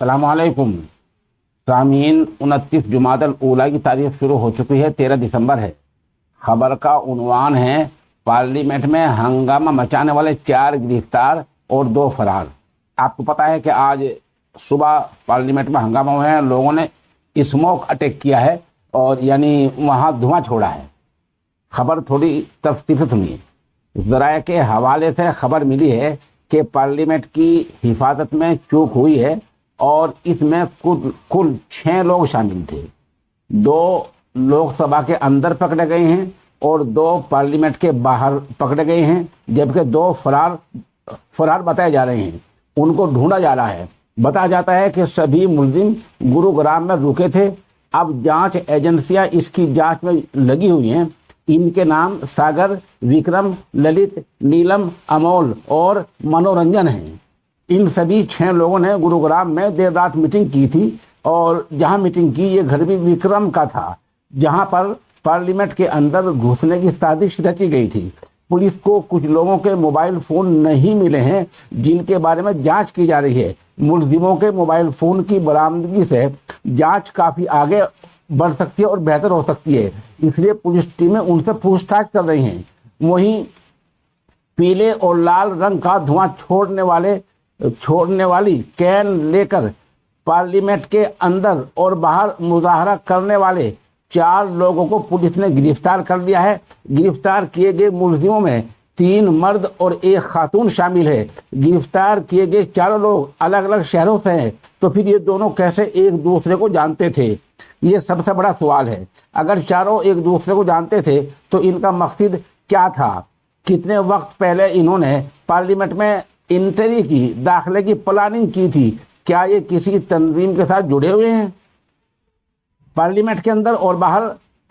अस्सलाम वालेकुम सामीन। 29 जुमादल ऊला की तारीख शुरू हो चुकी है, 13 दिसंबर है। खबर का उन्वान है पार्लियामेंट में हंगामा मचाने वाले 4 गिरफ्तार और 2 फरार। आपको पता है कि आज सुबह पार्लियामेंट में हंगामा हुआ है, लोगों ने स्मोक अटैक किया है और यानी वहां धुआं छोड़ा है। खबर थोड़ी तफसील से सुनिए। ज़राए के हवाले से खबर मिली है कि पार्लियामेंट की हिफाजत में चूक हुई है और इसमें कुल 6 लोग शामिल थे। 2 लोकसभा के अंदर पकड़े गए हैं और 2 पार्लियामेंट के बाहर पकड़े गए हैं, जबकि 2 फरार बताए जा रहे हैं। उनको ढूंढा जा रहा है। बताया जाता है कि सभी मुलजिम गुरुग्राम में रुके थे। अब जांच एजेंसियां इसकी जांच में लगी हुई हैं। इनके नाम सागर, विक्रम, ललित, नीलम, अमोल और मनोरंजन हैं। इन सभी 6 लोगों ने गुरुग्राम में देर रात मीटिंग की थी और जहां मीटिंग की ये घर भी विक्रम का था, जहां पर पार्लियामेंट के अंदर घुसने की साजिश रची गई थी। पुलिस को कुछ लोगों के मोबाइल फोन नहीं मिले हैं, जिनके बारे में जांच की जा रही है। मुलजिमों के मोबाइल फोन की बरामदगी से जांच काफी आगे बढ़ सकती है और बेहतर हो सकती है, इसलिए पुलिस टीमें उनसे पूछताछ कर रही हैं। वहीं पीले और लाल रंग का धुआं छोड़ने वाली कैन लेकर पार्लियामेंट के अंदर और बाहर मुजाहरा करने वाले 4 लोगों को पुलिस ने गिरफ्तार कर लिया है। गिरफ्तार किए गए मुलजिमों में 3 मर्द और 1 खातून शामिल है। गिरफ्तार किए गए 4 लोग अलग अलग शहरों से हैं, तो फिर ये दोनों कैसे एक दूसरे को जानते थे, ये सबसे बड़ा सवाल है। अगर चारों एक दूसरे को जानते थे तो इनका मकसद क्या था? कितने वक्त पहले इन्होंने पार्लियामेंट में एंट्री की, दाखिले की प्लानिंग की थी? क्या ये किसी तंजीम के साथ जुड़े हुए हैं? पार्लियामेंट के अंदर और बाहर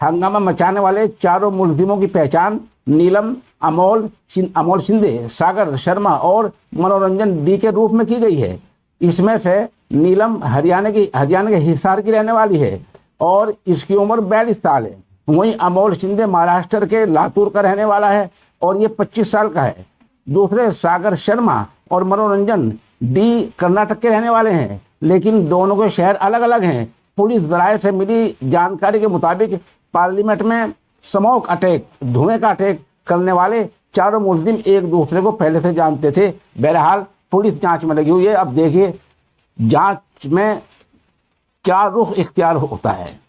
हंगामा मचाने वाले 4 मुलजिमों की पहचान नीलम, अमोल शिंदे, सागर शर्मा और मनोरंजन डी के रूप में की गई है। इसमें से नीलम हरियाणा के हिसार की रहने वाली है और इसकी उम्र 42 साल है। वहीं अमोल शिंदे महाराष्ट्र के लातूर का रहने वाला है और ये 25 साल का है। दूसरे सागर शर्मा और मनोरंजन डी कर्नाटक के रहने वाले हैं, लेकिन दोनों के शहर अलग अलग हैं। पुलिस ज़राए से मिली जानकारी के मुताबिक पार्लियामेंट में स्मोक अटैक, धुएं का अटैक करने वाले 4 मुलजिम एक दूसरे को पहले से जानते थे। बहरहाल पुलिस जांच में लगी हुई है। अब देखिए जांच में क्या रुख इख्तियार होता है।